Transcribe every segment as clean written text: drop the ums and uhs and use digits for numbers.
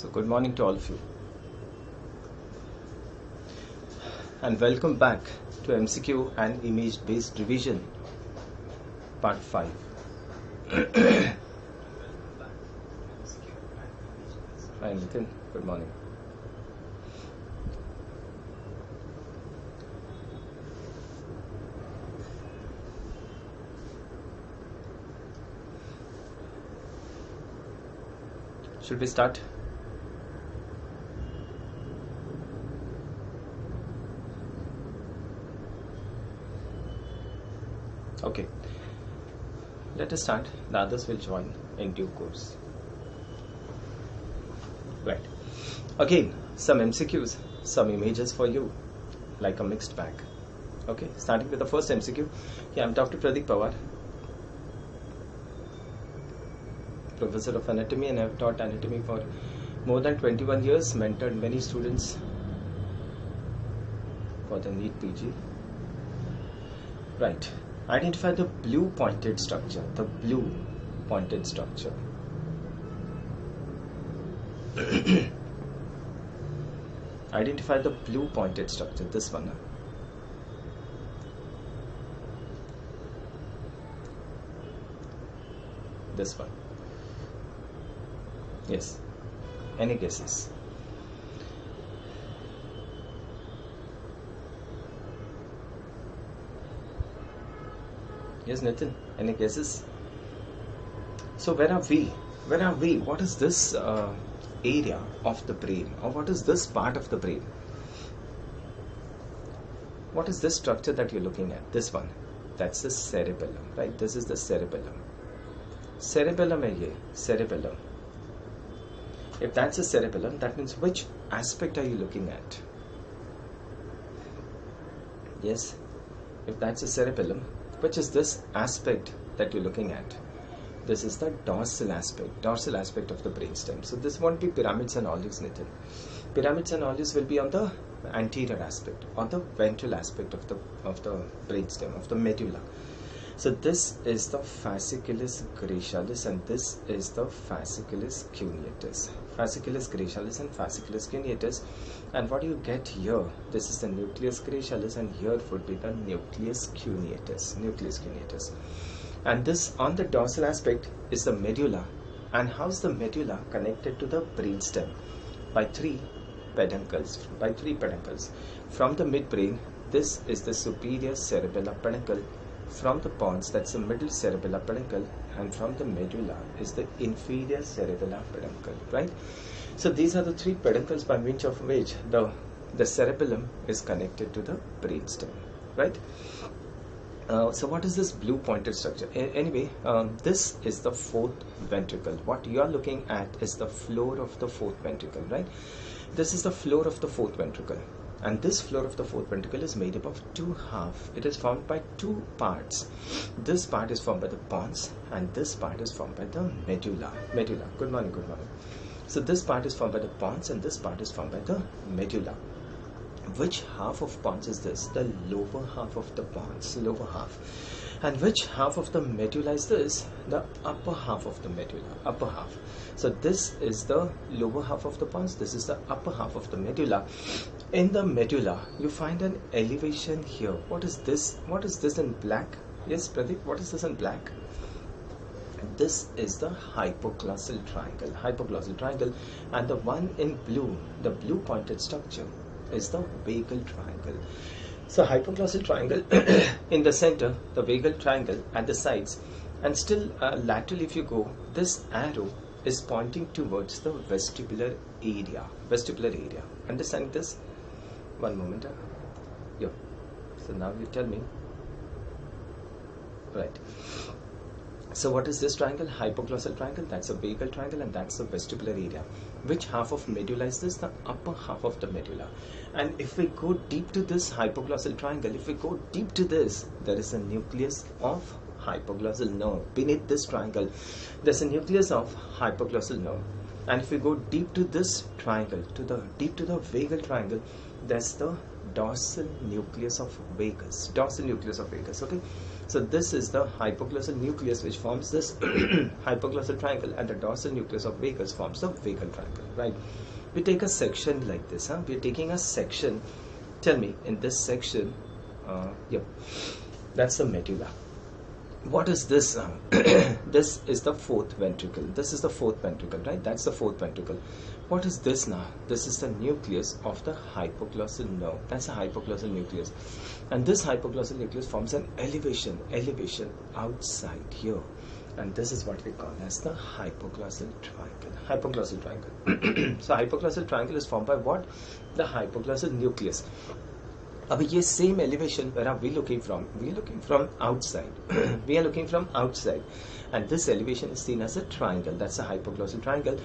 So good morning to all of you and welcome back to MCQ and image based revision part 5. Hi Nitin, good morning. Should we start? Okay, let us start. The others will join in due course. Right. Again, some MCQs, some images for you, like a mixed bag. Okay, starting with the first MCQ. Yeah, I'm Dr. Pradeep Pawar, Professor of Anatomy, and I've taught anatomy for more than 21 years, mentored many students for the NEET PG. Right. Identify the blue pointed structure. The blue pointed structure. Identify the blue pointed structure. This one. This one. Yes. Any guesses? Yes, Nitin, any guesses? So where are we? Where are we? What is this area of the brain, or what is this part of the brain? What is this structure that you're looking at? This one. That's the cerebellum, right? This is the cerebellum. Cerebellum hai ye, cerebellum. If that's a cerebellum, that means which aspect are you looking at? Yes, if that's a cerebellum, which is this aspect that you're looking at? This is the dorsal aspect of the brainstem. So this won't be pyramids and olives, Nitin. Pyramids and olives will be on the anterior aspect or the ventral aspect of the brainstem, of the medulla. So this is the fasciculus gracialis and this is the fasciculus cuneatus. Fasciculus gracialis and fasciculus cuneatus. And what do you get here? This is the nucleus gracialis and here would be the nucleus cuneatus. Nucleus cuneatus. And this on the dorsal aspect is the medulla. And how's the medulla connected to the brainstem? By three peduncles. From the midbrain, this is the superior cerebellar peduncle. From the pons, that's the middle cerebellar peduncle, and from the medulla is the inferior cerebellar peduncle, right? So these are the three peduncles by means of which the cerebellum is connected to the brainstem, right? So what is this blue pointed structure? Anyway, this is the fourth ventricle. What you are looking at is the floor of the fourth ventricle, right? This is the floor of the fourth ventricle. And this floor of the fourth ventricle is made up of two halves. It is formed by two parts. This part is formed by the pons and this part is formed by the medulla. Medulla. Good morning, good morning. So this part is formed by the pons and this part is formed by the medulla. Which half of pons is this? The lower half of the pons. Lower half. And which half of the medulla is this? The upper half of the medulla. Upper half. So this is the lower half of the pons. This is the upper half of the medulla. In the medulla, you find an elevation here. What is this? What is this in black? Yes, Pradeep, what is this in black? This is the hypoglossal triangle. Hypoglossal triangle. And the one in blue, the blue pointed structure, is the vagal triangle. So hypoglossal triangle in the center, the vagal triangle at the sides, and still laterally if you go, this arrow is pointing towards the vestibular area. Vestibular area. Understand this? One moment. Yeah. So now you tell me. Right. So what is this triangle? Hypoglossal triangle. That's a vagal triangle and that's the vestibular area. Which half of medulla is this? The upper half of the medulla. And if we go deep to this hypoglossal triangle, if we go deep to this, there is a nucleus of hypoglossal nerve. Beneath this triangle, there's a nucleus of hypoglossal nerve. And if we go deep to this triangle, deep to the vagal triangle, there's the dorsal nucleus of vagus. Dorsal nucleus of vagus. Okay, so this is the hypoglossal nucleus which forms this hypoglossal triangle, and the dorsal nucleus of vagus forms the vagal triangle. Right? We take a section like this. We are taking a section. Tell me, in this section, yep, that's the medulla. What is this now? This is the fourth ventricle. This is the fourth ventricle, right? That's the fourth ventricle. What is this now? This is the nucleus of the hypoglossal nerve. That's the hypoglossal nucleus. And this hypoglossal nucleus forms an elevation outside here. And this is what we call as the hypoglossal triangle. Hypoglossal triangle. So hypoglossal triangle is formed by what? The hypoglossal nucleus. अब ये same elevation, where are we looking from? We are looking from outside. We are looking from outside, and this elevation is seen as a triangle. That's a hypoglossal triangle.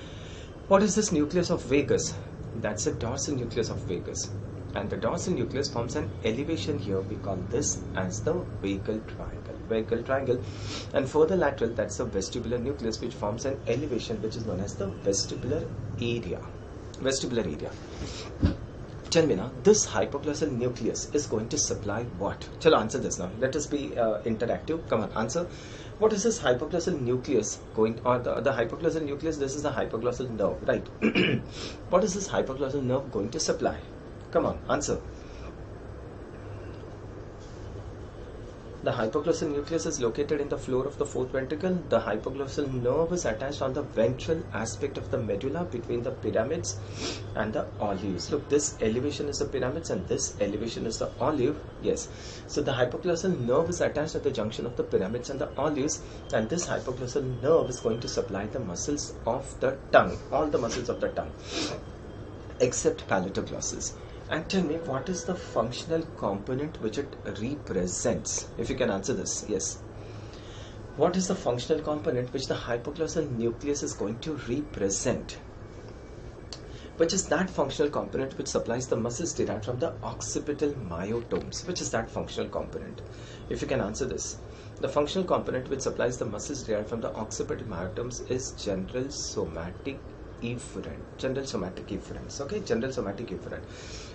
What is this nucleus of vagus? That's a dorsal nucleus of vagus, and the dorsal nucleus forms an elevation here. We call this as the vagal triangle. Vagal triangle, and further lateral, that's the vestibular nucleus, which forms an elevation which is known as the vestibular area. Vestibular area. Tell me now, this hypoglossal nucleus is going to supply what? Chalo, answer this now. Let us be interactive. Come on, answer. What is this hypoglossal nucleus going, or the hypoglossal nucleus? This is the hypoglossal nerve, right? What is this hypoglossal nerve going to supply? Come on, answer. The hypoglossal nucleus is located in the floor of the fourth ventricle. The hypoglossal nerve is attached on the ventral aspect of the medulla between the pyramids and the olives. Look, this elevation is the pyramids and this elevation is the olive. Yes. So the hypoglossal nerve is attached at the junction of the pyramids and the olives, and this hypoglossal nerve is going to supply the muscles of the tongue, all the muscles of the tongue, except palatoglossus. And tell me, what is the functional component which it represents? If you can answer this, yes. What is the functional component which the hypoglossal nucleus is going to represent? Which is that functional component which supplies the muscles derived from the occipital myotomes? Which is that functional component? If you can answer this. The functional component which supplies the muscles derived from the occipital myotomes is general somatic efferent. General somatic efferents. Okay, general somatic efferent.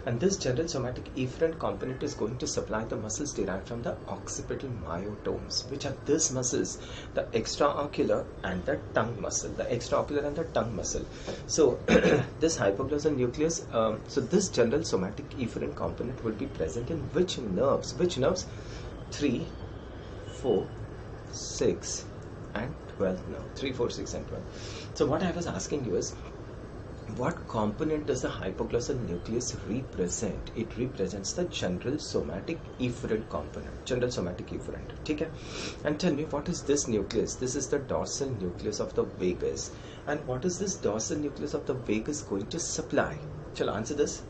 And this general somatic efferent component is going to supply the muscles derived from the occipital myotomes, which are these muscles, the extraocular and the tongue muscle. The extraocular and the tongue muscle. So this hypoglossal nucleus, so this general somatic efferent component will be present in which nerves? Which nerves? 3, 4, 6 and 12 now. 3, 4, 6 and 12. So what I was asking you is, what component does the hypoglossal nucleus represent? It represents the general somatic efferent component. General somatic efferent. Okay? And tell me, what is this nucleus? This is the dorsal nucleus of the vagus. And what is this dorsal nucleus of the vagus going to supply? Shall I answer this?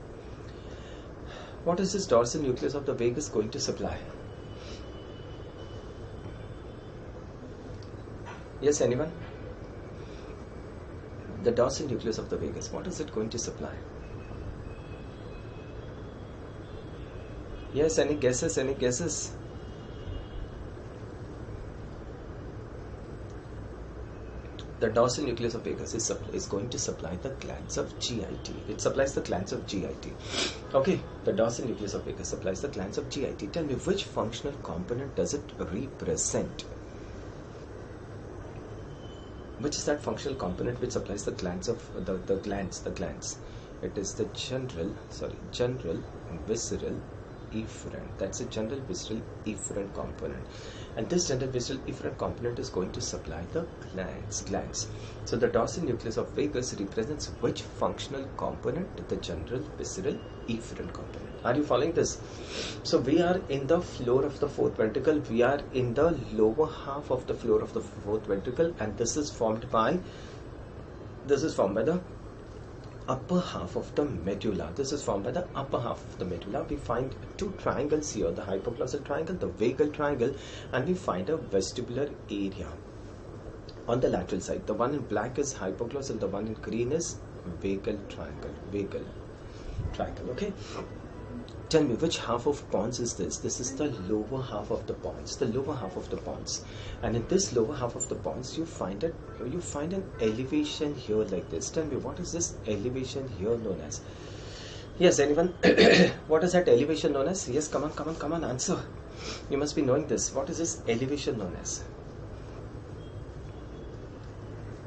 What is this dorsal nucleus of the vagus going to supply? Yes, anyone? The dorsal nucleus of the vagus, what is it going to supply? Yes, any guesses? Any guesses? The dorsal nucleus of vagus is going to supply the glands of GIT. It supplies the glands of GIT. Okay, the dorsal nucleus of vagus supplies the glands of GIT. Tell me, which functional component does it represent? Which is that functional component which supplies the glands of the glands? It is the general visceral efferent. That's a general visceral efferent component, and this general visceral efferent component is going to supply the glands. So the dorsal nucleus of vagus represents which functional component? The general visceral efferent component. Are you following this? So we are in the floor of the fourth ventricle. We are in the lower half of the floor of the fourth ventricle, and this is formed by the upper half of the medulla. This is formed by the upper half of the medulla. We find two triangles here, the hypoglossal triangle, the vagal triangle, and we find a vestibular area on the lateral side. The one in black is hypoglossal, the one in green is vagal triangle. Okay, tell me, which half of pons is this? This is the lower half of the pons. And in this lower half of the pons, you find an elevation here like this. Tell me, what is this elevation here known as? Yes, anyone? What is that elevation known as? Yes, come on, answer. You must be knowing this. What is this elevation known as?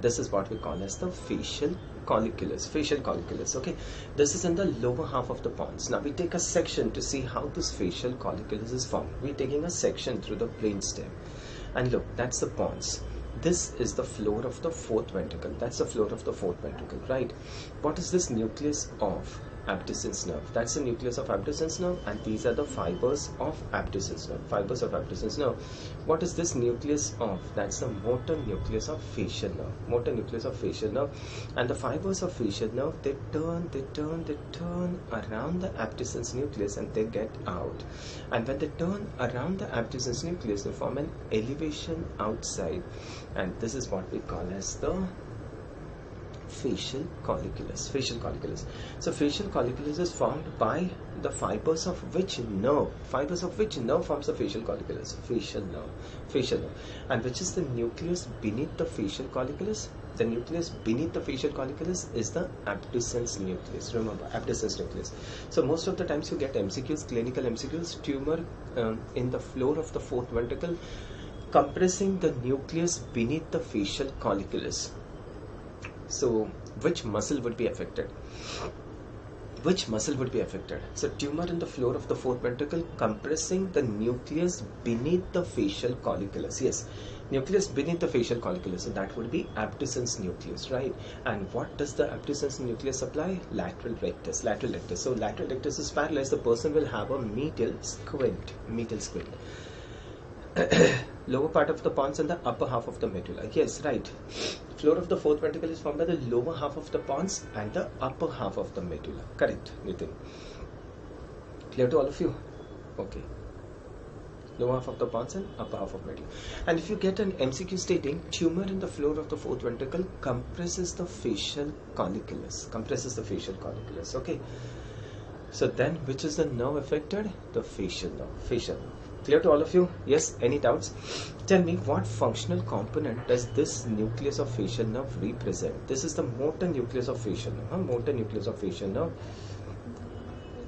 This is what we call as the facial colliculus. Facial colliculus, okay? This is in the lower half of the pons. Now we take a section to see how this facial colliculus is formed. We're taking a section through the brainstem. And look, that's the pons. This is the floor of the fourth ventricle. That's the floor of the fourth ventricle, right? What is this nucleus of abducens nerve? That's the nucleus of abducens nerve, and these are the fibers of abducens nerve. Fibers of abducens nerve. What is this nucleus of? That's the motor nucleus of facial nerve. Motor nucleus of facial nerve. And the fibers of facial nerve, they turn around the abducens nucleus and they get out. And when they turn around the abducens nucleus, they form an elevation outside. And this is what we call as the facial colliculus. Facial colliculus. So facial colliculus is formed by the fibers of which nerve? Fibers of which nerve forms the facial colliculus? Facial nerve. Facial nerve. And which is the nucleus beneath the facial colliculus? The nucleus beneath the facial colliculus is the abducens nucleus. Remember, abducens nucleus. So most of the times you get MCQs, clinical MCQs, tumor in the floor of the fourth ventricle compressing the nucleus beneath the facial colliculus. So which muscle would be affected? Which muscle would be affected? So tumor in the floor of the fourth ventricle compressing the nucleus beneath the facial colliculus. Yes, nucleus beneath the facial colliculus. So that would be abducens nucleus, right? And what does the abducens nucleus supply? Lateral rectus. Lateral rectus. So lateral rectus is paralyzed. The person will have a medial squint. Medial squint. Lower part of the pons and the upper half of the medulla. Yes, right. Floor of the fourth ventricle is formed by the lower half of the pons and the upper half of the medulla. Correct, Nitin. Clear to all of you? Okay. Lower half of the pons and upper half of medulla. And if you get an MCQ stating tumor in the floor of the fourth ventricle compresses the facial colliculus. Compresses the facial colliculus. Okay. So then, which is the nerve affected? The facial nerve. Facial nerve. Clear to all of you? Yes? Any doubts? Tell me, what functional component does this nucleus of facial nerve represent? This is the motor nucleus of facial nerve. Motor nucleus of facial nerve.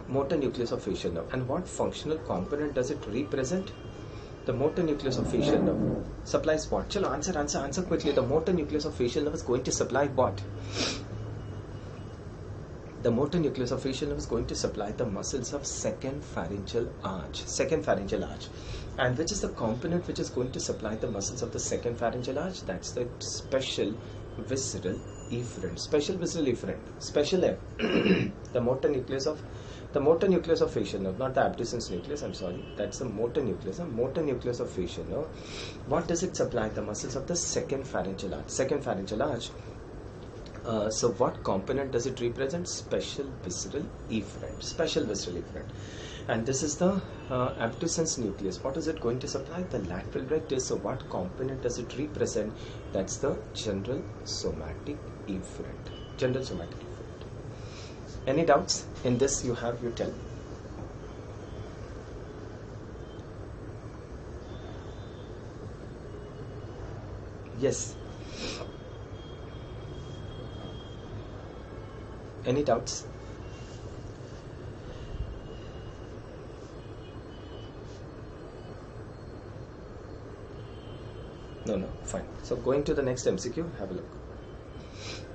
Motor nucleus of facial nerve. And what functional component does it represent? The motor nucleus of facial nerve supplies what? Chalo, answer quickly. The motor nucleus of facial nerve is going to supply what? The motor nucleus of facial nerve is going to supply the muscles of second pharyngeal arch. Second pharyngeal arch. And which is the component which is going to supply the muscles of the second pharyngeal arch? That's the special visceral efferent. Special visceral efferent. Special M. The motor nucleus of facial nerve, not the abducens nucleus, I'm sorry. That's the motor nucleus. The motor nucleus of facial nerve. What does it supply? The muscles of the second pharyngeal arch. Second pharyngeal arch. So what component does it represent? Special visceral efferent. Special visceral efferent. And this is the abducens nucleus. What is it going to supply? The lateral rectus. So what component does it represent? That's the general somatic efferent. General somatic efferent. Any doubts in this? You have, you tell me. Yes. Any doubts? No, fine. So going to the next MCQ, have a look.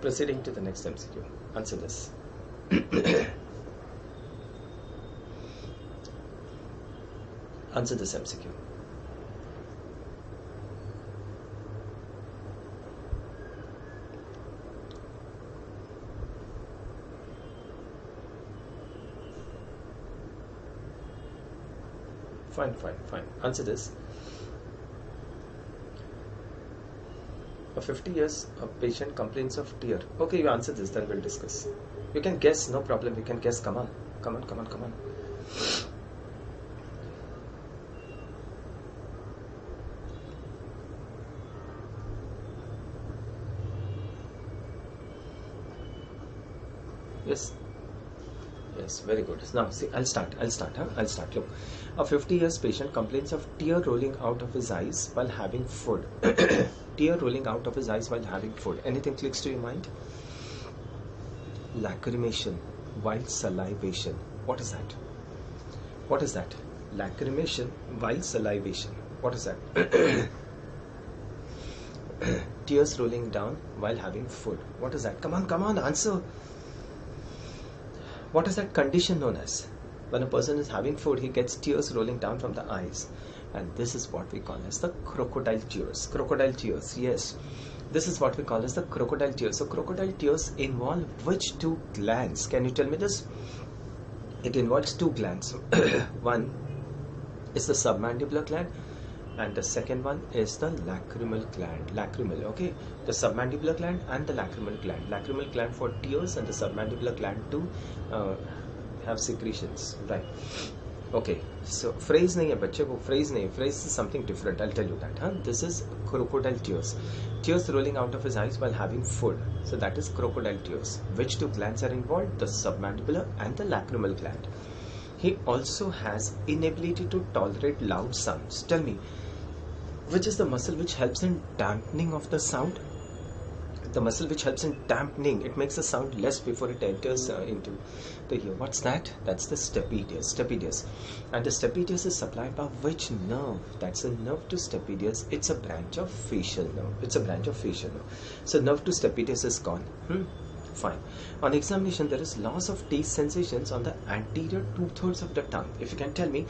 Proceeding to the next MCQ. Answer this. Answer this MCQ. Fine. Answer this. For 50 years, a patient complains of tear. Okay, you answer this, then we'll discuss. You can guess, no problem. You can guess. Come on. Yes, very good. Now, see, I'll start. Look, a 50 years patient complains of tear rolling out of his eyes while having food. Tear rolling out of his eyes while having food. Anything clicks to your mind? Lacrimation. while salivation. What is that? What is that? Lacrimation while salivation. What is that? Tears rolling down while having food. What is that? Come on, answer. What is that condition known as? When a person is having food, he gets tears rolling down from the eyes. And this is what we call as the crocodile tears. Crocodile tears, yes. This is what we call as the crocodile tears. So crocodile tears involve which two glands? Can you tell me this? It involves two glands. One is the submandibular gland, and the second one is the lacrimal gland. Lacrimal, okay? The submandibular gland and the lacrimal gland. Lacrimal gland for tears and the submandibular gland to have secretions, right? Okay, so phrase nahi hai bachche ko, phrase nahi, phrase is something different, I'll tell you that. This is crocodile tears. Tears rolling out of his eyes while having food. So that is crocodile tears. Which two glands are involved? The submandibular and the lacrimal gland. He also has inability to tolerate loud sounds. Tell me, which is the muscle which helps in dampening of the sound? The muscle which helps in dampening, it makes the sound less before it enters into the ear. What's that? That's the stapedius. Stapedius. And the stapedius is supplied by which nerve? That's a nerve to stapedius. It's a branch of facial nerve. It's a branch of facial nerve. So nerve to stapedius is gone. Fine. On examination, there is loss of taste sensations on the anterior 2/3 of the tongue. If you can tell me,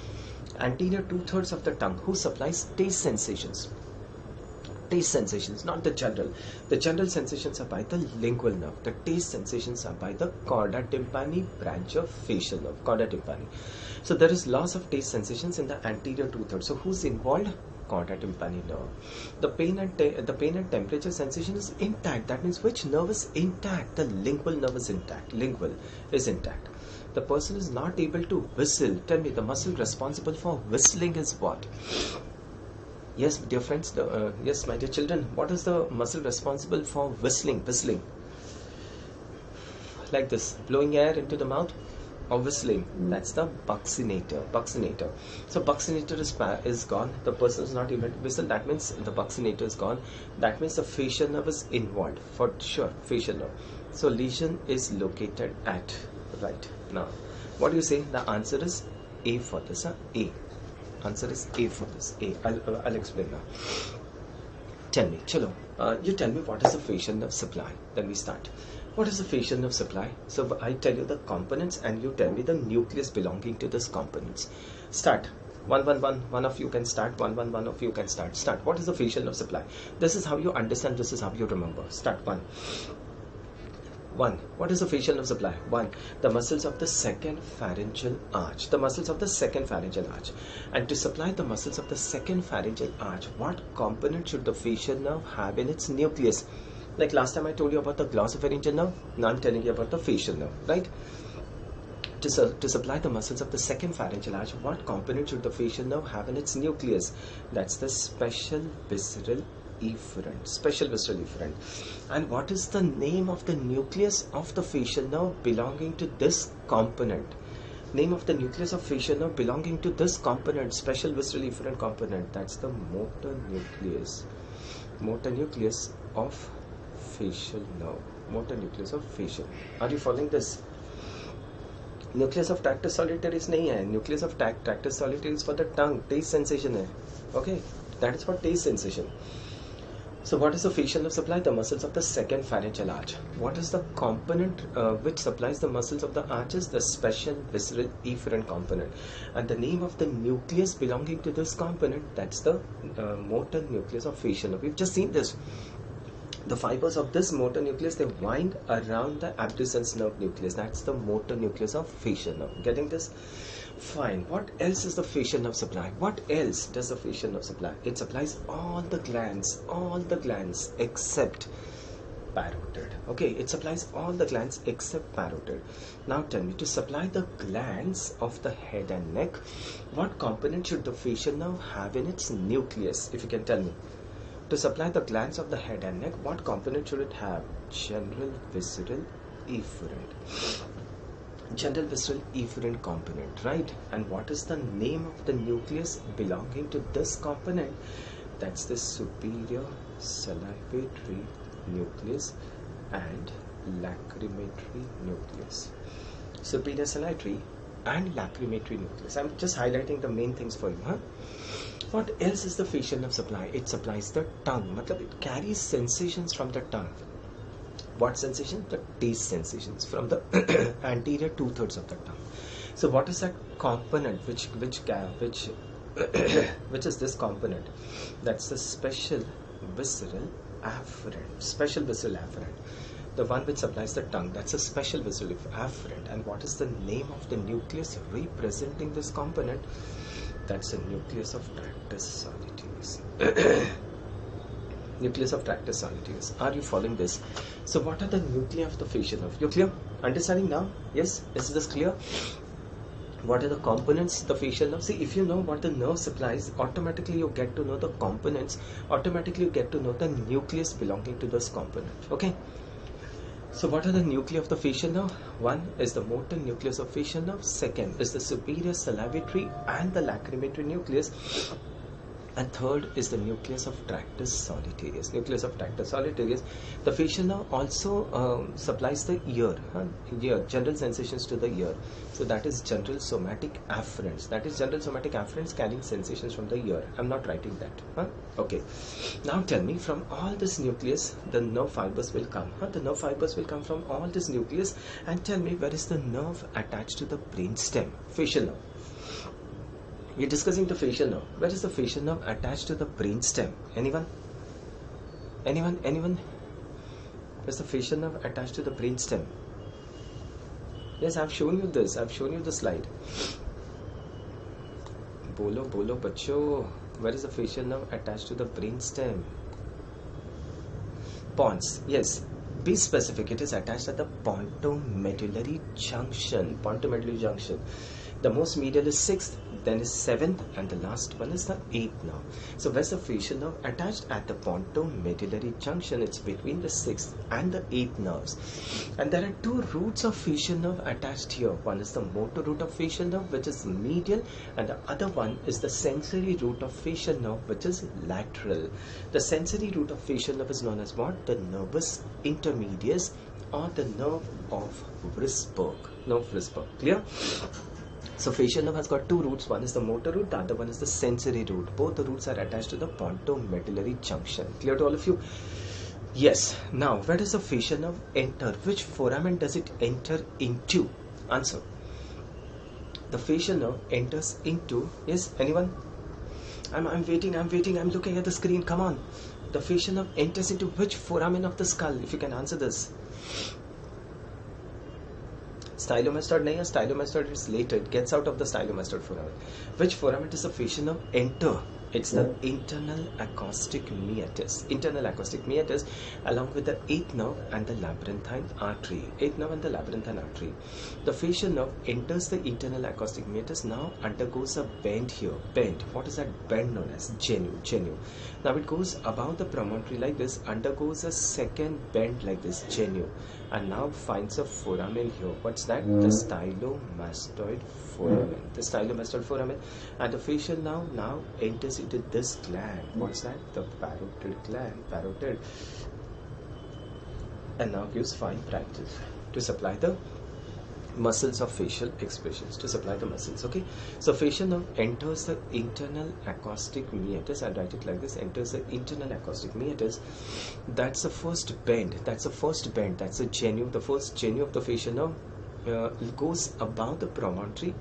anterior 2/3 of the tongue, who supplies taste sensations? Taste sensations, not the general. The general sensations are by the lingual nerve. The taste sensations are by the chorda tympani branch of facial nerve. Chorda tympani. So there is loss of taste sensations in the anterior 2/3. So who's involved? Chorda tympani nerve. The pain and temperature sensation is intact. That means which nerve is intact? The lingual nerve is intact. Lingual is intact. The person is not able to whistle. Tell me, the muscle responsible for whistling is what? Yes, dear friends, yes, my dear children, what is the muscle responsible for whistling? Whistling. Like this, blowing air into the mouth or whistling. That's the buccinator. Buccinator. So buccinator is gone. The person is not able to whistle. That means the buccinator is gone. That means the facial nerve is involved. For sure, facial nerve. So lesion is located at, right. Now, what do you say? The answer is A for this, A. Answer is A for this. A. I'll explain now. Tell me, chalo. You tell me what is the facial nerve supply. Then we start. What is the facial nerve supply? So I tell you the components and you tell me the nucleus belonging to this components. Start. One of you can start. One of you can start. Start. What is the facial nerve supply? This is how you understand. This is how you remember. Start. One. What is the facial nerve supply? One. The muscles of the second pharyngeal arch. The muscles of the second pharyngeal arch. And to supply the muscles of the second pharyngeal arch, what component should the facial nerve have in its nucleus? Like last time I told you about the glossopharyngeal nerve. Now I'm telling you about the facial nerve, right? To supply the muscles of the second pharyngeal arch, what component should the facial nerve have in its nucleus? That's the special visceral efferent. Special visceral efferent. And what is the name of the nucleus of the facial nerve belonging to this component? Name of the nucleus of facial nerve belonging to this component, special visceral efferent component. That's the motor nucleus. Motor nucleus of facial nerve. Motor nucleus of facial. Are you following this? Nucleus of tractus solitarius nahi hai. Nucleus of tractus solitarius for the tongue. Taste sensation hai. Okay, that is for taste sensation. So what is the facial nerve supply? The muscles of the second pharyngeal arch. What is the component which supplies the muscles of the arches? The special visceral efferent component. And the name of the nucleus belonging to this component, that's the motor nucleus of facial nerve. We've just seen this. The fibers of this motor nucleus, they wind around the abducens nerve nucleus. That's the motor nucleus of facial nerve. Getting this? Fine. What else is the facial nerve supply? What else does the facial nerve supply? It supplies all the glands except parotid. Okay, it supplies all the glands except parotid. Now tell me, to supply the glands of the head and neck, what component should the facial nerve have in its nucleus? If you can tell me. To supply the glands of the head and neck, what component should it have? General visceral efferent. General visceral efferent component, right? And what is the name of the nucleus belonging to this component? That's the superior salivatory nucleus and lacrimatory nucleus. superior salivary and lacrimatory nucleus. I'm just highlighting the main things for you. What else is the facial nerve supply? It supplies the tongue. It carries sensations from the tongue. What sensation? The taste sensations from the anterior 2/3 of the tongue. So what is that component which is this component? That's the special visceral afferent. Special visceral afferent. The one which supplies the tongue. That's a special visceral afferent. And what is the name of the nucleus representing this component? That's the nucleus of tractus solitarius. Nucleus of tractus solitarius. Are you following this? So what are the nuclei of the facial nerve? You're clear? Understanding now? Yes? Is this clear? What are the components of the facial nerve? See, if you know what the nerve supplies, automatically you get to know the components. Automatically you get to know the nucleus belonging to this component. Okay? So what are the nuclei of the facial nerve? One is the motor nucleus of facial nerve. Second is the superior salivary and the lacrimatory nucleus. And third is the nucleus of tractus solitarius. Nucleus of tractus solitarius. The facial nerve also supplies the ear, general sensations to the ear. So that is general somatic afferents. That is general somatic afferents carrying sensations from the ear. I'm not writing that. Okay. Now tell me, from all this nucleus, the nerve fibers will come. The nerve fibers will come from all this nucleus. And tell me, where is the nerve attached to the brainstem? Facial nerve. We're discussing the facial nerve. Where is the facial nerve attached to the brainstem? Anyone? Anyone? Where's the facial nerve attached to the brainstem? Yes, I've shown you this. I've shown you the slide. Bolo, bacho. Where is the facial nerve attached to the brainstem? Pons. Yes. Be specific. It is attached at the pontomedullary junction. Pontomedullary junction. The most medial is 6th, then is 7th, and the last one is the 8th nerve. So where's the facial nerve? Attached at the pontomedullary junction. It's between the 6th and the 8th nerves. And there are two roots of facial nerve attached here. One is the motor root of facial nerve, which is medial, and the other one is the sensory root of facial nerve, which is lateral. The sensory root of facial nerve is known as what? The nervus intermedius, or the nerve of Vrisberg. Nerve Vrisberg. Clear? So facial nerve has got two roots. One is the motor root, the other one is the sensory root. Both the roots are attached to the pontomedullary junction. Clear to all of you? Yes. Now, where does the facial nerve enter? Which foramen does it enter into? Answer. The facial nerve enters into, yes, anyone? I'm waiting, I'm looking at the screen. Come on. The facial nerve enters into which foramen of the skull? If you can answer this. Stylomastod nahi hai. Stylomastod is later. It gets out of the stylomastod foramen. Which foramen does the facial nerve enter? It's the internal acoustic meatus. Internal acoustic meatus, along with the 8th nerve and the labyrinthine artery. 8th nerve and the labyrinthine artery. The facial nerve enters the internal acoustic meatus, now undergoes a bend here. Bend. What is that bend known as? Genu. Now it goes above the promontory like this, undergoes a second bend like this, genu, and now finds a foramen here. What's that? The stylomastoid foramen. The stylomastoid foramen. And the facial nerve now enters into this gland. What's that? The parotid gland. Parotid. And now gives 5 branches to supply the muscles of facial expressions, to supply the muscles. Okay, so facial nerve enters the internal acoustic meatus. I write it like this: enters the internal acoustic meatus. That's the first bend. That's the first bend. That's the genu. The first genu of the facial nerve goes above the promontory.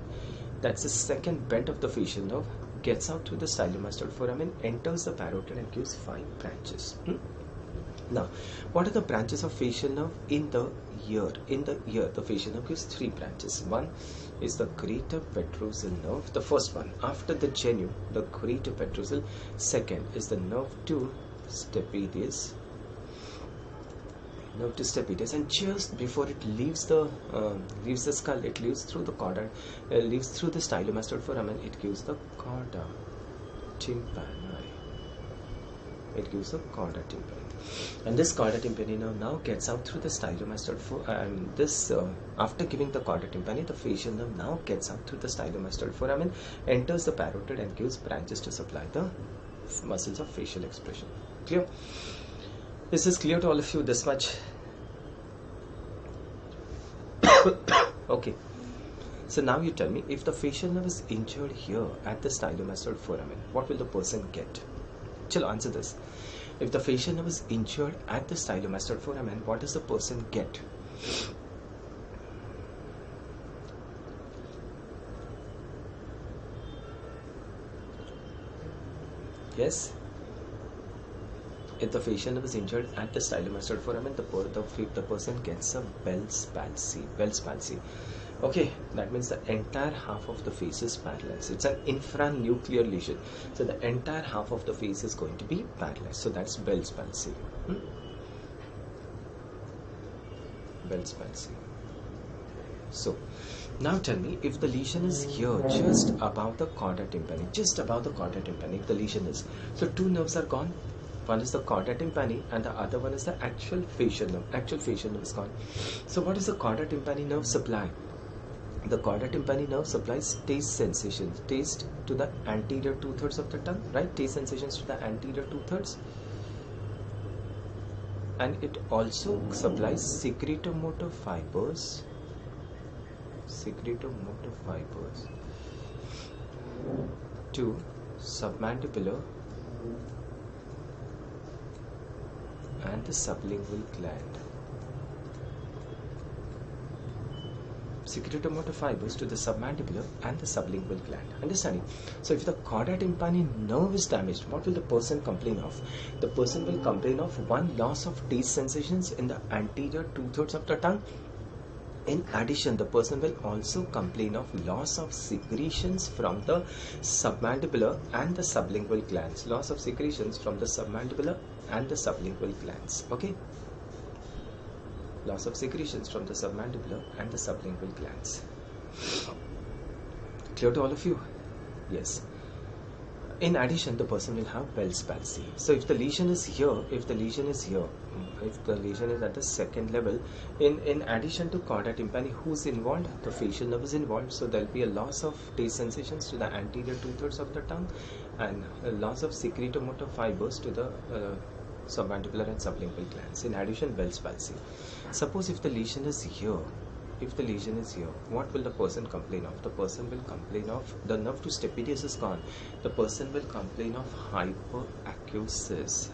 That's the second bend of the facial nerve. Gets out through the stylomastoid foramen, enters the parotid, and gives 5 branches. Now, what are the branches of facial nerve in the ear? In the ear, the facial nerve gives 3 branches. One is the greater petrosal nerve, the first one. After the genu, the greater petrosal. Second is the nerve to stapedius. Nerve to stapedius, and just before it leaves the skull, it leaves through the chorda, leaves through the stylomastoid foramen. It gives the chorda tympani. It gives the chorda tympani, and this chorda tympani now gets out through the stylomastoid foramen. After giving the chorda tympani, the facial nerve now gets out through the stylomastoid foramen, enters the parotid, and gives branches to supply the muscles of facial expression. Clear? Is this clear to all of you? This much? Okay. So now you tell me, if the facial nerve is injured here at the stylomastoid foramen, what will the person get? Chalo, answer this. If the facial nerve is injured at the stylomastoid foramen, what does the person get? Yes? If the facial nerve is injured at the stylomastoid foramen, the person gets a Bell's palsy. Bell's palsy. Okay, that means the entire half of the face is paralyzed. It's an infranuclear lesion. So the entire half of the face is going to be paralyzed. So that's Bell's palsy. Bell's palsy. So now tell me, if the lesion is here, just above the chorda tympani, if the lesion is, so two nerves are gone. One is the chorda tympani and the other one is the actual facial nerve. Actual facial nerve is gone. So what is the chorda tympani nerve supply? The chorda tympani nerve supplies taste sensations, taste to the anterior 2/3 of the tongue, right? Taste sensations to the anterior 2/3, and it also supplies secretomotor fibers to submandibular and the sublingual gland. Secretomotor fibers to the submandibular and the sublingual gland. Understanding? So if the chorda tympani nerve is damaged, what will the person complain of? The person will complain of one, loss of taste sensations in the anterior 2/3 of the tongue. In addition, the person will also complain of loss of secretions from the submandibular and the sublingual glands. Loss of secretions from the submandibular and the sublingual glands. Okay? Loss of secretions from the submandibular and the sublingual glands. Clear to all of you? Yes. In addition, the person will have Bell's palsy. So if the lesion is here, if the lesion is at the second level, in addition to chorda tympani, who's involved? The facial nerve is involved. So there will be a loss of taste sensations to the anterior 2/3 of the tongue and a loss of secretomotor fibers to the submandibular and sublingual glands. In addition, Bell's palsy. Suppose if the lesion is here, what will the person complain of? The person will complain of the nerve to stapedius is gone. The person will complain of hyperacusis.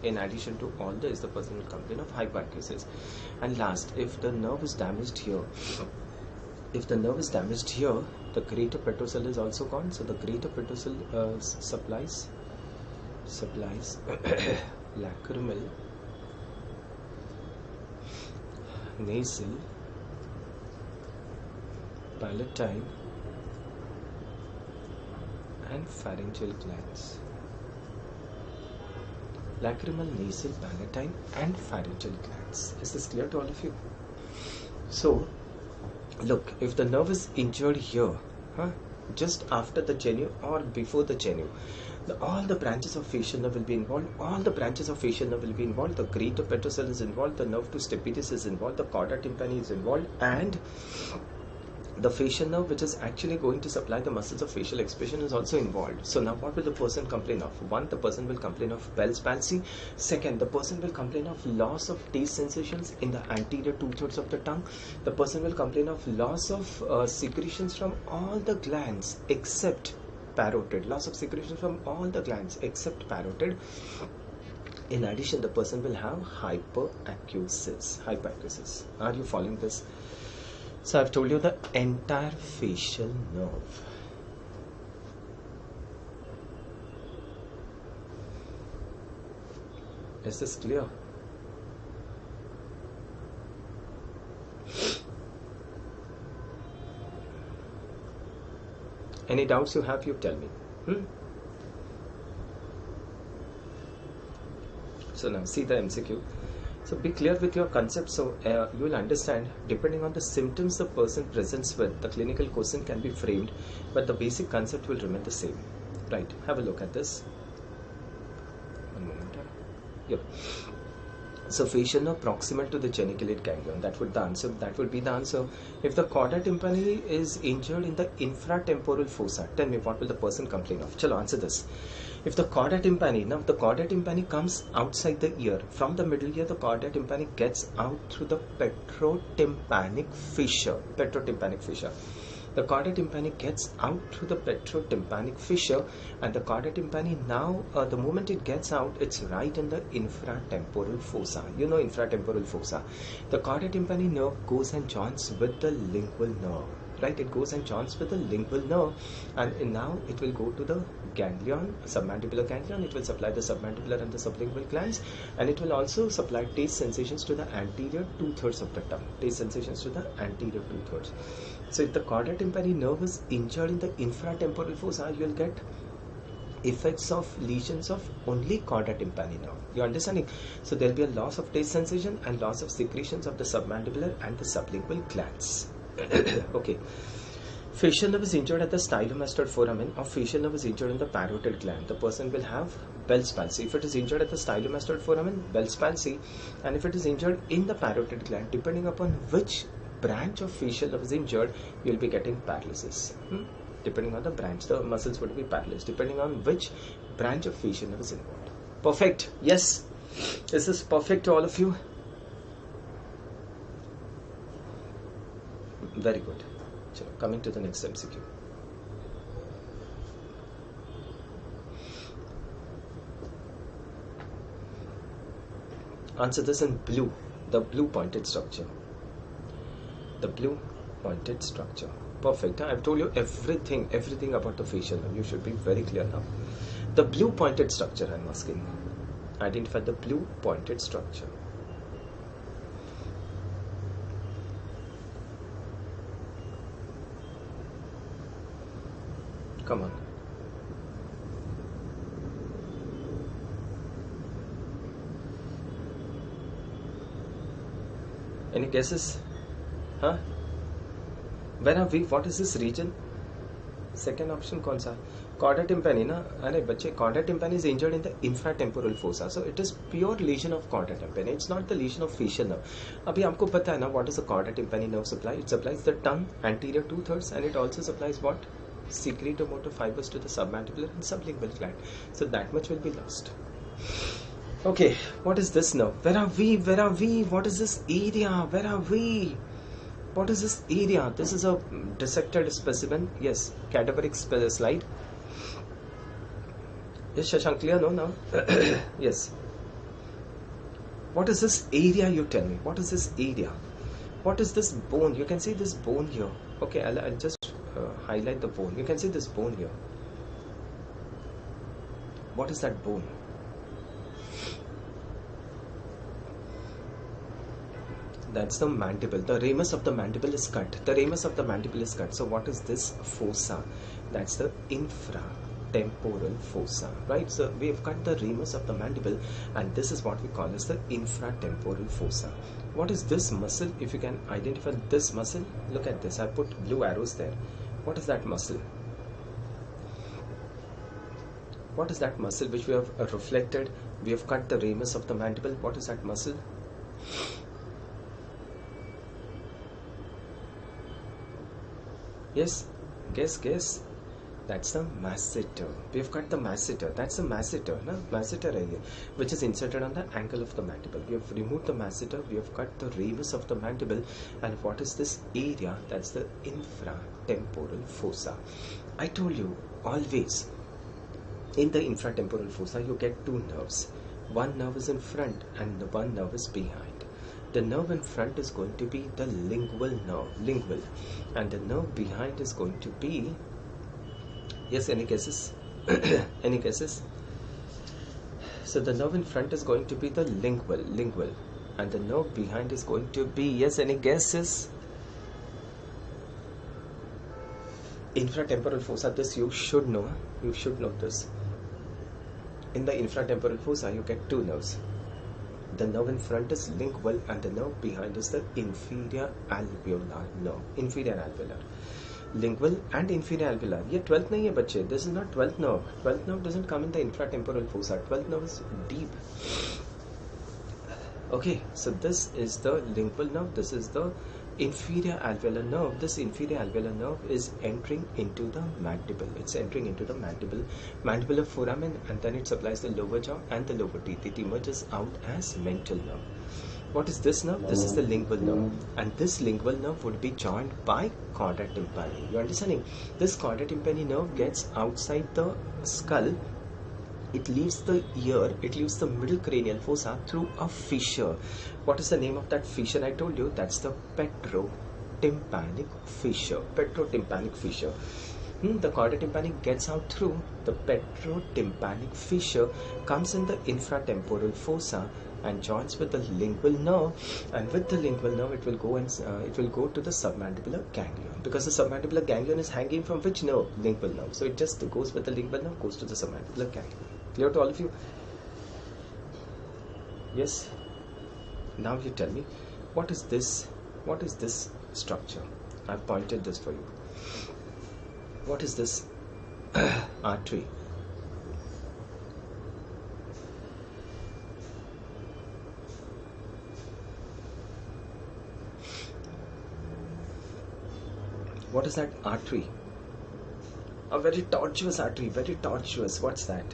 In addition to all this, the person will complain of hyperacusis. And last, if the nerve is damaged here, the greater petrosal is also gone. So the greater petrosal supplies lacrimal, nasal, palatine and pharyngeal glands. Lacrimal, nasal, palatine and pharyngeal glands. Is this clear to all of you? So look, if the nerve is injured here, just after the genu or before the genu, all the branches of facial nerve will be involved. The greater petrosal is involved, the nerve to stapedius is involved, the chorda tympani is involved, and the facial nerve, which is actually going to supply the muscles of facial expression, is also involved. So now what will the person complain of? One, the person will complain of Bell's palsy. Second, the person will complain of loss of taste sensations in the anterior 2/3 of the tongue. The person will complain of loss of secretions from all the glands except parotid. Loss of secretions from all the glands except parotid. In addition, the person will have hyperacusis. Are you following this? So I've told you the entire facial nerve. Is this clear? Any doubts you have, you tell me. So now see the MCQ. So be clear with your concept, so you will understand, depending on the symptoms the person presents with, the clinical question can be framed, but the basic concept will remain the same. Right, have a look at this. One moment. Yep. So facial nerve proximal to the geniculate ganglion. That would be the answer. If the chorda tympani is injured in the infratemporal fossa, tell me what will the person complain of? Chalo, answer this. If the chorda tympani, now the chorda tympani comes outside the ear, from the middle ear, the chorda tympani gets out through the petrotympanic fissure. The chorda tympani gets out through the petrotympanic fissure, and the chorda tympani now, the moment it gets out, it's right in the infratemporal fossa. You know infratemporal fossa. The chorda tympani nerve goes and joins with the lingual nerve. Right, it goes and joins with the lingual nerve, and now it will go to the ganglion, submandibular ganglion. It will supply the submandibular and the sublingual glands, and it will also supply taste sensations to the anterior 2/3 of the tongue. Taste sensations to the anterior 2/3. So if the chorda tympani nerve is injured in the infratemporal fossa, you will get effects of lesions of only chorda tympani nerve. You understanding? So there will be a loss of taste sensation and loss of secretions of the submandibular and the sublingual glands. Okay. Facial nerve is injured at the stylomastoid foramen, or facial nerve is injured in the parotid gland. The person will have Bell's palsy. If it is injured at the stylomastoid foramen, Bell's palsy, and if it is injured in the parotid gland, depending upon which branch of facial nerve is injured, you will be getting paralysis. Depending on the branch, the muscles would be paralyzed. Depending on which branch of facial nerve is involved. Perfect. Yes. This is perfect to all of you. Very good. So, coming to the next MCQ. Answer this in blue, the blue pointed structure. The blue pointed structure. Perfect. I've told you everything about the facial nerve. You should be very clear now. The blue pointed structure, I'm asking. Identify the blue pointed structure. Come on. Any guesses? Huh? Where are we? What is this region? Second option कौन सा? Chorda tympani ना? अरे बच्चे, chorda tympani is injured in the infratemporal fossa, so it is pure lesion of chorda tympani. It's not the lesion of facial nerve. अभी आपको पता है ना what does the chorda tympani nerve supply? It supplies the tongue, anterior 2/3, and it also supplies what? Secretomotor fibers to the submandibular and sublingual gland. So that much will be lost. Okay, what is this now? Where are we? Where are we? What is this area? Where are we? What is this area? This is a dissected specimen. Yes, cadaveric slide. Yes, Shashank, clear? No, now? Yes. What is this area, you tell me? What is this area? What is this bone? You can see this bone here. Okay, I'll just highlight the bone. You can see this bone here. What is that bone? That's the mandible. The ramus of the mandible is cut. The ramus of the mandible is cut. So what is this fossa? That's the infratemporal fossa, right? So we have cut the ramus of the mandible, and this is what we call as the infratemporal fossa. What is this muscle? If you can identify this muscle, look at this. I put blue arrows there. What is that muscle? What is that muscle which we have reflected? We have cut the ramus of the mandible. What is that muscle? Yes, guess. That's the masseter. We have cut the masseter. That's the masseter, na? Masseter area, which is inserted on the angle of the mandible. We have removed the masseter. We have cut the ramus of the mandible. And what is this area? That's the infratemporal fossa. I told you always, in the infratemporal fossa, you get two nerves. One nerve is in front and one nerve is behind. The nerve in front is going to be the lingual nerve, and the nerve behind is going to be, yes, any guesses? Any guesses? So the nerve in front is going to be the lingual, and the nerve behind is going to be, yes, any guesses? Infratemporal fossa. This you should know. You should know this. In the infratemporal fossa, you get two nerves. The nerve in front is lingual, and the nerve behind is the inferior alveolar nerve. Inferior alveolar. Lingual and inferior alveolar. ये 12th नहीं है बच्चे. This is not 12th nerve. 12th nerve doesn't come in the infratemporal fossa. 12th nerve is deep. Okay, so this is the lingual nerve, this is the inferior alveolar nerve. This inferior alveolar nerve is entering into the mandible. It's entering into the mandibular foramen, and then it supplies the lower jaw and the lower teeth. It emerges out as mental nerve. What is this nerve? This is the lingual nerve, and this lingual nerve would be joined by chorda tympani. You understanding? This chorda tympani nerve gets outside the skull. It leaves the ear, it leaves the middle cranial fossa through a fissure. What is the name of that fissure? I told you, that's the petrotympanic fissure. Petrotympanic fissure. The chorda tympani gets out through the petrotympanic fissure, comes in the infratemporal fossa and joins with the lingual nerve, and with the lingual nerve it will go and it will go to the submandibular ganglion, because the submandibular ganglion is hanging from which nerve? Lingual nerve. So it just goes with the lingual nerve, goes to the submandibular ganglion. Clear to all of you? Yes? Now you tell me, what is this? What is this structure? I've pointed this for you. What is this artery? What is that artery? A very tortuous artery, very tortuous. What's that?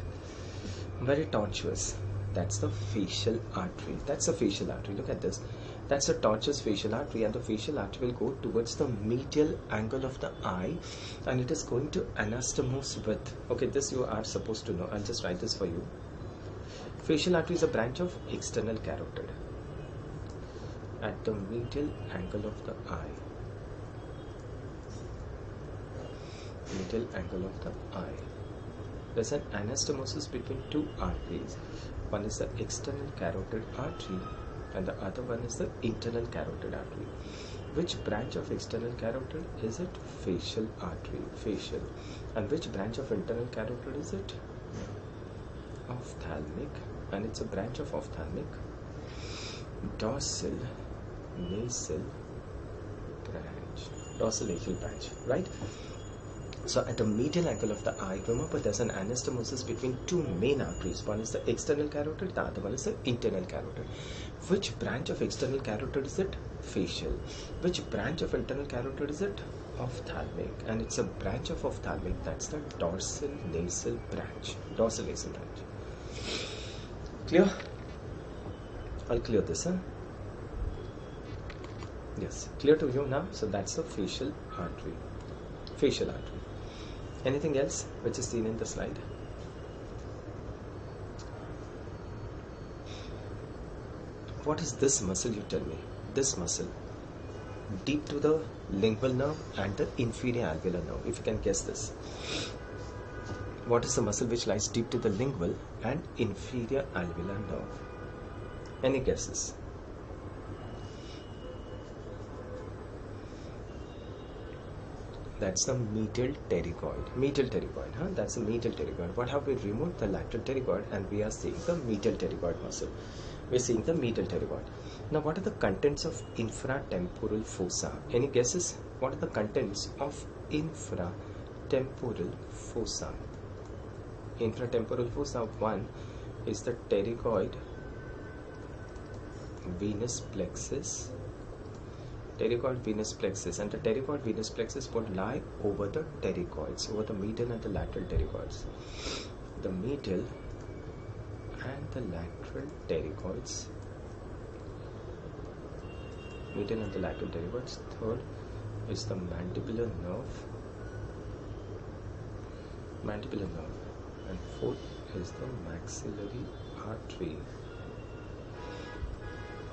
Very tortuous. That's the facial artery. That's the facial artery. Look at this. That's the tortuous facial artery, and the facial artery will go towards the medial angle of the eye, and it is going to anastomose with. Okay, this you are supposed to know. I'll just write this for you. Facial artery is a branch of external carotid at the medial angle of the eye. Medial angle of the eye. There's an anastomosis between two arteries. One is the external carotid artery and the other one is the internal carotid artery. Which branch of external carotid is it? Facial artery. Facial. And which branch of internal carotid is it? Ophthalmic. And it's a branch of ophthalmic. Dorsal nasal branch. Dorsal nasal branch. Right? So at the medial angle of the eye, remember there's an anastomosis between two main arteries. One is the external carotid, the other one is the internal carotid. Which branch of external carotid is it? Facial. Which branch of internal carotid is it? Ophthalmic. And it's a branch of ophthalmic, that's the dorsal nasal branch. Dorsal nasal branch. Clear? I'll clear this, huh? Yes, clear to you now? So that's the facial artery. Facial artery. Anything else which is seen in the slide? What is this muscle, you tell me? This muscle. Deep to the lingual nerve and the inferior alveolar nerve. If you can guess this. What is the muscle which lies deep to the lingual and inferior alveolar nerve? Any guesses? That's the medial pterygoid. Medial pterygoid, huh? That's the medial pterygoid. What have we removed? The lateral pterygoid, and we are seeing the medial pterygoid muscle. We're seeing the medial pterygoid. Now, what are the contents of infratemporal fossa? Any guesses? What are the contents of infratemporal fossa? Infratemporal fossa, one is the pterygoid venous plexus. Pterygoid venous plexus, and the pterygoid venous plexus would lie over the pterygoids, over the medial and the lateral pterygoids. The medial and the lateral pterygoids. Medial and the lateral pterygoids. Third is the mandibular nerve. Mandibular nerve. And fourth is the maxillary artery.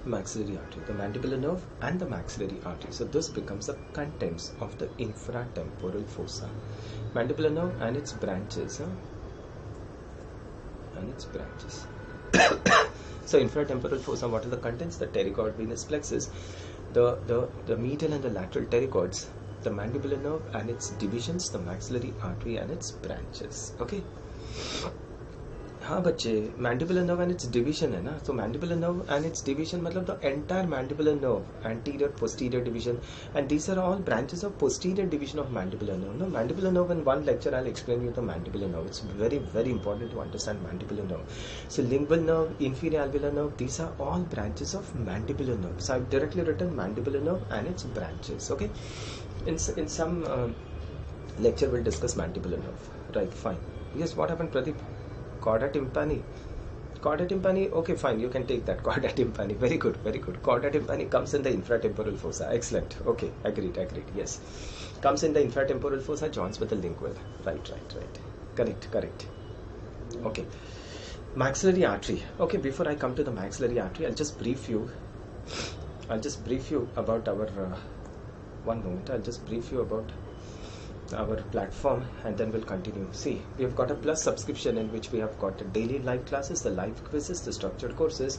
Maxillary artery, the mandibular nerve and the maxillary artery. So this becomes the contents of the infratemporal fossa. Mandibular nerve and its branches, and its branches. So infratemporal fossa, what are the contents? The pterygoid venous plexus, the medial and the lateral pterygoids, the mandibular nerve and its divisions, the maxillary artery and its branches. Okay. हाँ बच्चे, mandibular nerve and its division है ना, तो mandibular nerve and its division मतलब the entire mandibular nerve, anterior posterior division, and these are all branches of posterior division of mandibular nerve. No, mandibular nerve in one lecture I'll explain you the mandibular nerve. It's very very important to understand mandibular nerve. So lingual nerve, inferior alveolar nerve, these are all branches of mandibular nerve. So I've directly written mandibular nerve and its branches. Okay, in some lecture we'll discuss mandibular nerve. Right, fine. Yes, what happened, Pradeep? Chorda tympani. Chorda tympani, okay, fine, you can take that. Chorda tympani, very good, very good. Chorda tympani comes in the infratemporal fossa. Excellent. Okay, agreed. Yes, comes in the infratemporal fossa, joins with the lingual. Right. Correct. Okay, maxillary artery. Okay, before I come to the maxillary artery, I'll just brief you about our one moment. I'll just brief you about our platform and then we'll continue. See, we have got a plus subscription in which we have got the daily live classes, the live quizzes, the structured courses,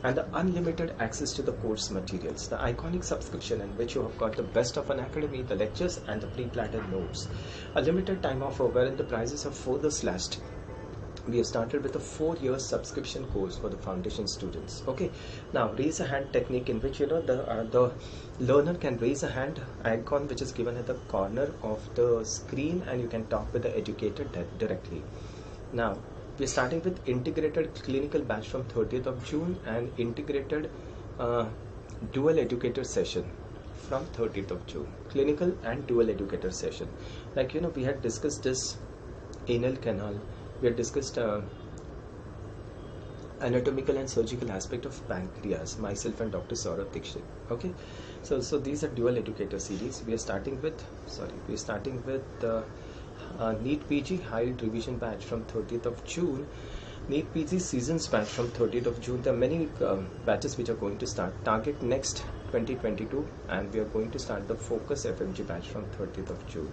and the unlimited access to the course materials. The iconic subscription in which you have got the best of Unacademy, the lectures and the pre-planned notes. A limited time offer wherein the prices are further slashed. We have started with a 4-year subscription course for the foundation students. Okay, now raise a hand technique in which the learner can raise a hand icon which is given at the corner of the screen, and you can talk with the educator directly. Now we are starting with integrated clinical batch from 30th of June and integrated dual educator session from 30th of June. Clinical and dual educator session. Like we had discussed this anal canal. We had discussed anatomical and surgical aspect of pancreas, myself and Dr. Saurabh Dixit. Okay, so these are dual educator series. We are starting with NEET PG high revision batch from 30th of June, NEET PG seasons batch from 30th of June. There are many batches which are going to start. Target next 2022, and we are going to start the focus FMG batch from 30th of June.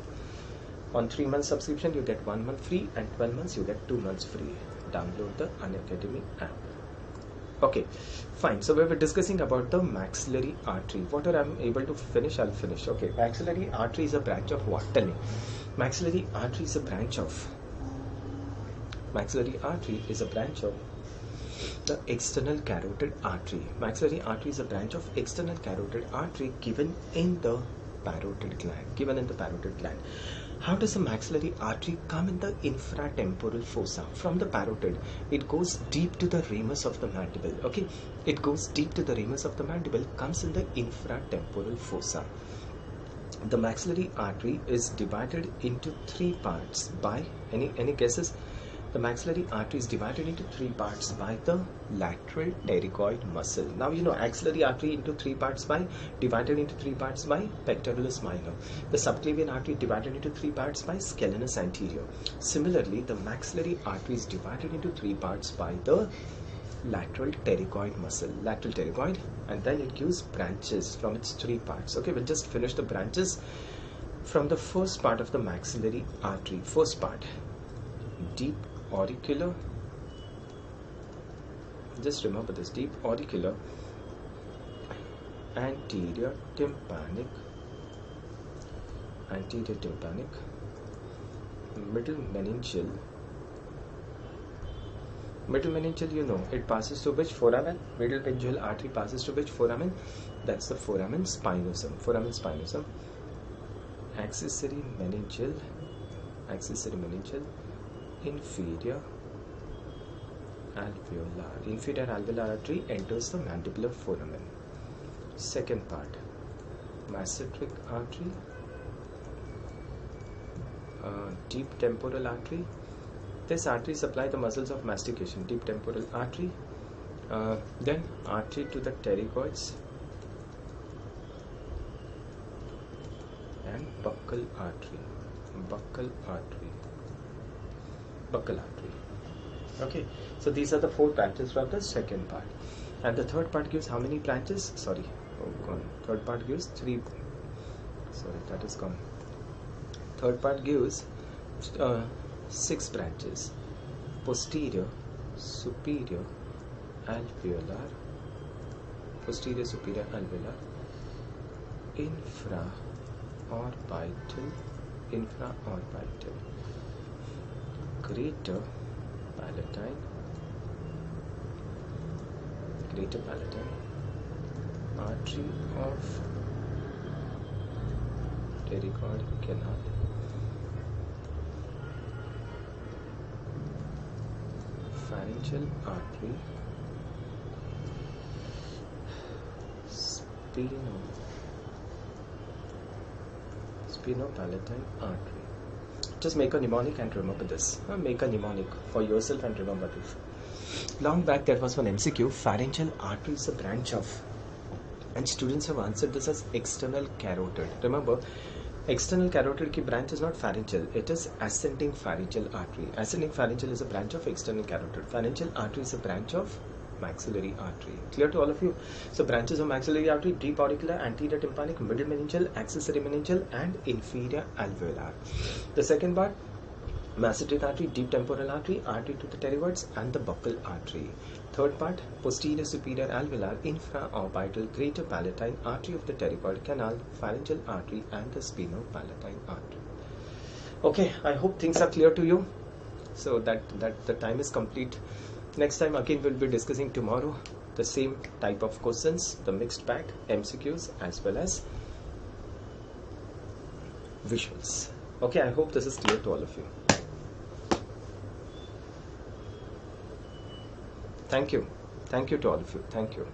On 3 months subscription, you get 1 month free, and 12 months you get 2 months free. Download the Unacademy app. Okay, fine. So we were discussing about the maxillary artery. Whatever I'm able to finish, I'll finish. Okay, maxillary artery is a branch of what? Tell me. Maxillary artery is a branch of the external carotid artery. Maxillary artery is a branch of external carotid artery given in the parotid gland. How does the maxillary artery come in the infratemporal fossa? From the parotid, it goes deep to the ramus of the mandible. Okay, it goes deep to the ramus of the mandible, comes in the infratemporal fossa. The maxillary artery is divided into 3 parts by any guesses? The maxillary artery is divided into 3 parts by the lateral pterygoid muscle. Now axillary artery divided into 3 parts by pectoralis minor. The subclavian artery divided into 3 parts by scalenus anterior. Similarly, the maxillary artery is divided into 3 parts by the lateral pterygoid muscle, and then it gives branches from its 3 parts. Okay, we'll just finish the branches from the first part of the maxillary artery. First part, deep auricular. Just remember this: deep auricular, anterior tympanic, middle meningeal. Middle meningeal, it passes to which foramen? Middle meningeal artery passes to which foramen? That's the foramen spinosum. Accessory meningeal, inferior alveolar artery enters the mandibular foramen. Second part, masseteric artery, deep temporal artery. This artery supplies the muscles of mastication. Deep temporal artery. Then artery to the pterygoids and buccal artery. Okay, so these are the 4 branches from the second part, and the third part gives how many branches? Third part gives 3. That is gone. Third part gives 6 branches: posterior superior alveolar, infraorbital, greater palatine, greater palatine, artery of pterygoid canal, pharyngeal artery, spinopalatine artery. Just make a mnemonic and remember this. Make a mnemonic for yourself and remember this. Long back there was one MCQ. Pharyngeal artery is a branch of, and students have answered this as external carotid. Remember, external carotid ki branch is not pharyngeal, it is ascending pharyngeal artery. Ascending pharyngeal is a branch of external carotid. Pharyngeal artery is a branch of maxillary artery. Clear to all of you? So branches of maxillary artery: deep auricular, anterior tympanic, middle meningeal, accessory meningeal, and inferior alveolar. The second part: masseteric artery, deep temporal artery, artery to the pterygoids, and the buccal artery. Third part: posterior superior alveolar, infraorbital, greater palatine, artery of the pterygoid canal, pharyngeal artery, and the spinopalatine artery. Okay, I hope things are clear to you. So that the time is complete. Next time again we'll be discussing tomorrow the same type of questions, the mixed bag, MCQs as well as visuals. Okay, I hope this is clear to all of you. Thank you. Thank you to all of you. Thank you.